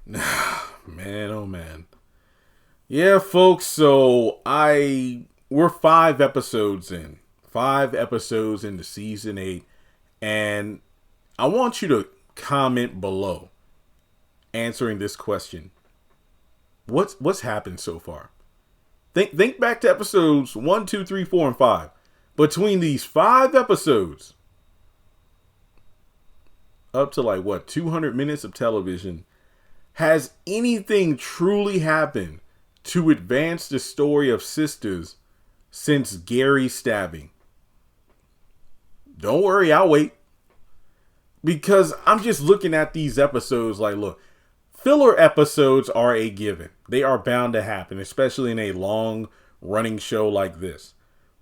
Man, oh man. Yeah, folks, so we're 5 episodes in. 5 episodes into season 8, and I want you to comment below answering this question. What's happened so far? Think back to episodes 1, 2, 3, 4, and 5. Between these 5 episodes, up to 200 minutes of television, has anything truly happened to advance the story of Sistas since Gary's stabbing? Don't worry, I'll wait. Because I'm just looking at these episodes look, filler episodes are a given. They are bound to happen, especially in a long running show like this.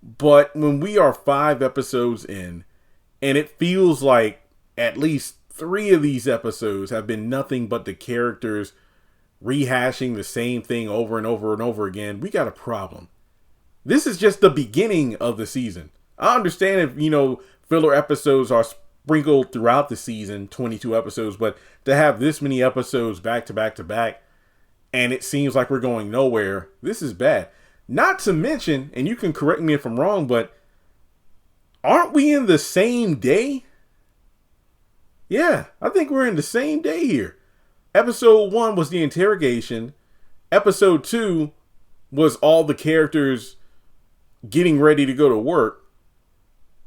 But when we are 5 episodes in, and it feels like at least 3 of these episodes have been nothing but the characters rehashing the same thing over and over and over again, we got a problem. This is just the beginning of the season. I understand if, filler episodes are sprinkled throughout the season, 22 episodes, but to have this many episodes back to back to back, and it seems like we're going nowhere, this is bad. Not to mention, and you can correct me if I'm wrong, but aren't we in the same day? Yeah, I think we're in the same day here. Episode 1 was the interrogation. Episode 2 was all the characters getting ready to go to work.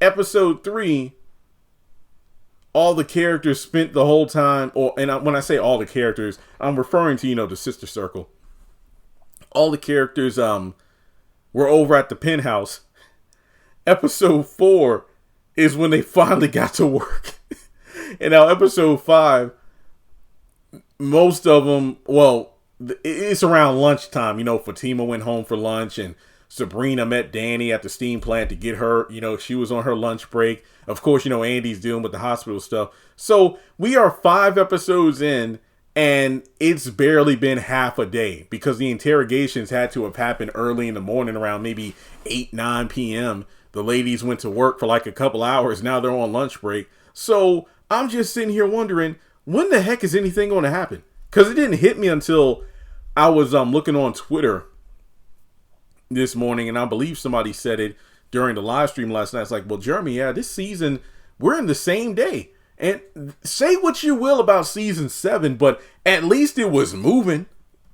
Episode 3, all the characters spent the whole time, when I say all the characters, I'm referring to, the sister circle. All the characters were over at the penthouse. Episode 4 is when they finally got to work. And now episode 5, most of them, it's around lunchtime. Fatima went home for lunch, and Sabrina met Danny at the steam plant to get her, she was on her lunch break. Of course, Andy's dealing with the hospital stuff. So we are 5 episodes in, and it's barely been half a day because the interrogations had to have happened early in the morning around maybe 8, 9 p.m. The ladies went to work for a couple hours. Now they're on lunch break. So I'm just sitting here wondering, when the heck is anything going to happen? Because it didn't hit me until I was looking on Twitter this morning, and I believe somebody said it during the live stream last night. It's like, well, Jeremy, this season, we're in the same day. And say what you will about season 7, but at least it was moving.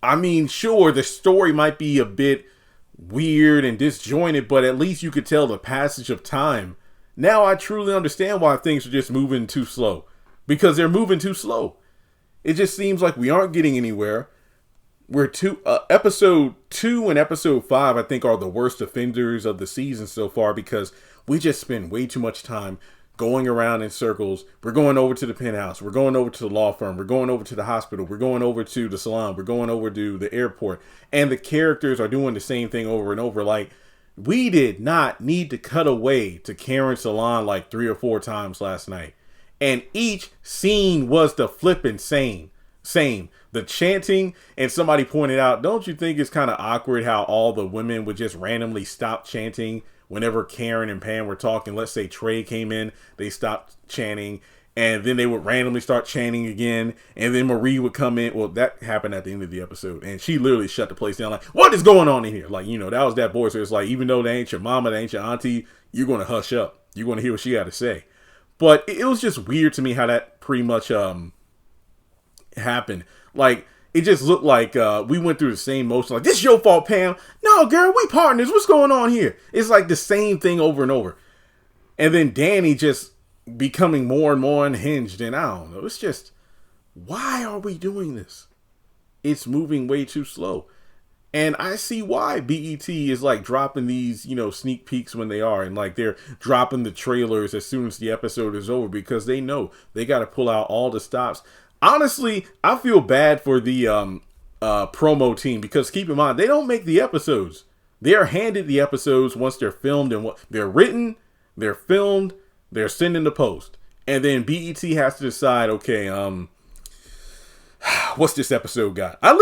I mean, sure, the story might be a bit weird and disjointed, but at least you could tell the passage of time. Now I truly understand why things are just moving too slow. Because they're moving too slow. It just seems like we aren't getting anywhere. Episode 2 and episode 5, I think, are the worst offenders of the season so far because we just spend way too much time going around in circles. We're going over to the penthouse. We're going over to the law firm. We're going over to the hospital. We're going over to the salon. We're going over to the airport. And the characters are doing the same thing over and over. We did not need to cut away to Karen's salon 3 or 4 times last night. And each scene was the flippin' same. The chanting, and somebody pointed out, don't you think it's kind of awkward how all the women would just randomly stop chanting whenever Karen and Pam were talking? Let's say Trey came in, they stopped chanting, and then they would randomly start chanting again, and then Marie would come in. Well, that happened at the end of the episode, and she literally shut the place down what is going on in here? That was that voice. So it's even though they ain't your mama, they ain't your auntie, you're going to hush up. You're going to hear what she got to say. But it was just weird to me how that pretty much happened. It just looked like we went through the same motion. This is your fault, Pam. No, girl, we partners. What's going on here? It's the same thing over and over. And then Danny just becoming more and more unhinged. And I don't know. It's just, why are we doing this? It's moving way too slow. And I see why BET is dropping these, sneak peeks when they are. And they're dropping the trailers as soon as the episode is over because they know they got to pull out all the stops. Honestly, I feel bad for the promo team because keep in mind, they don't make the episodes. They are handed the episodes once they're filmed and they're written, they're filmed, they're sent into post. And then BET has to decide, okay, what's this episode got? I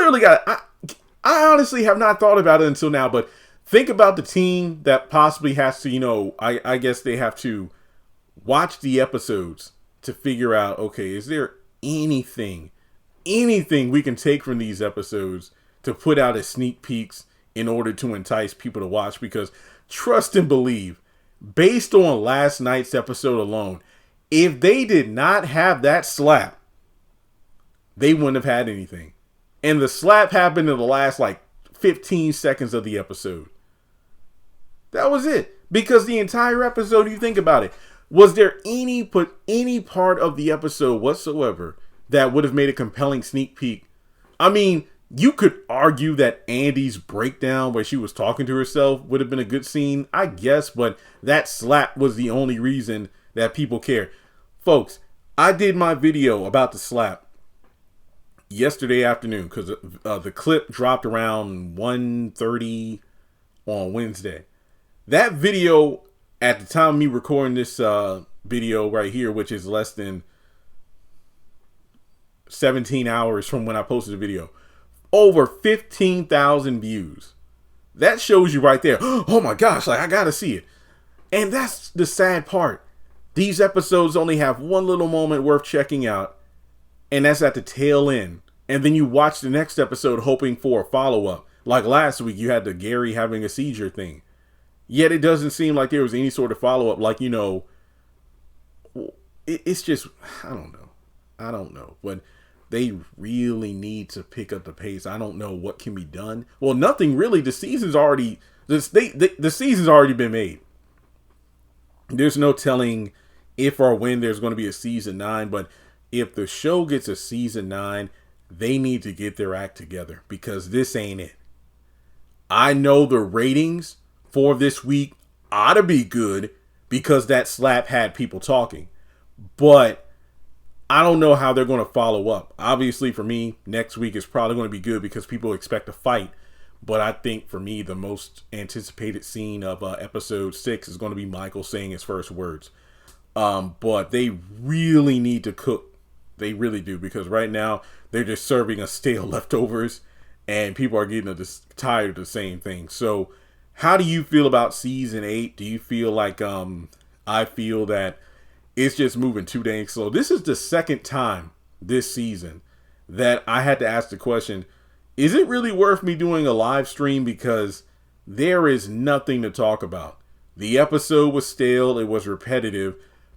honestly have not thought about it until now, but think about the team that possibly has to, I guess they have to watch the episodes to figure out, okay, is there anything anything we can take from these episodes to put out as sneak peeks in order to entice people to watch, because trust and believe, based on last night's episode alone, if they did not have that slap, they wouldn't have had anything. And the slap happened in the last 15 seconds of the episode. That was it. Because the entire episode, you think about it, was there any part of the episode whatsoever that would have made a compelling sneak peek? I mean, you could argue that Andy's breakdown where she was talking to herself would have been a good scene, I guess, but that slap was the only reason that people care. Folks, I did my video about the slap yesterday afternoon because the clip dropped around 1:30 on Wednesday. That video, at the time of me recording this video right here, which is less than 17 hours from when I posted the video, over 15,000 views. That shows you right there. Oh my gosh, I gotta see it. And that's the sad part. These episodes only have one little moment worth checking out, and that's at the tail end. And then you watch the next episode hoping for a follow-up. Like last week, you had the Gary having a seizure thing. Yet it doesn't seem like there was any sort of follow-up. It's just, I don't know. But they really need to pick up the pace. I don't know what can be done. Well, nothing really. The season's already been made. There's no telling if or when there's going to be a season 9. But if the show gets a season 9, they need to get their act together, because this ain't it. I know the ratings for this week ought to be good because that slap had people talking. But I don't know how they're going to follow up. Obviously, for me, next week is probably going to be good because people expect a fight. But I think for me, the most anticipated scene of episode 6 is going to be Michael saying his first words. But they really need to cook. They really do, because right now they're just serving us stale leftovers and people are getting just tired of the same thing. So how do you feel about season 8? Do you feel like I feel that it's just moving too dang slow? This is the second time this season that I had to ask the question, is it really worth me doing a live stream? Because there is nothing to talk about. The episode was stale. It was repetitive.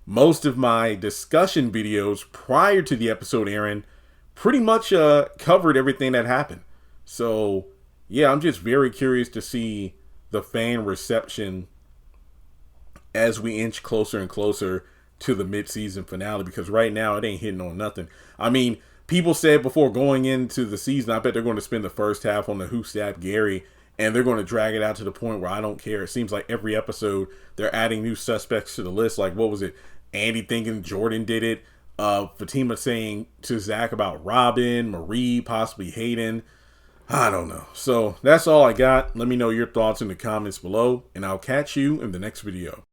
Most of my discussion videos prior to the episode airing pretty much covered everything that happened. So, yeah, I'm just very curious to see the fan reception as we inch closer and closer to the mid-season finale, because right now it ain't hitting on nothing. I mean, people said before going into the season, I bet they're going to spend the first half on the Who Stabbed Gary, and they're going to drag it out to the point where I don't care. It seems like every episode they're adding new suspects to the list. Like, what was it? Andy thinking Jordan did it. Zatima saying to Zach about Robin, Marie, possibly Hayden. I don't know. So that's all I got. Let me know your thoughts in the comments below, and I'll catch you in the next video.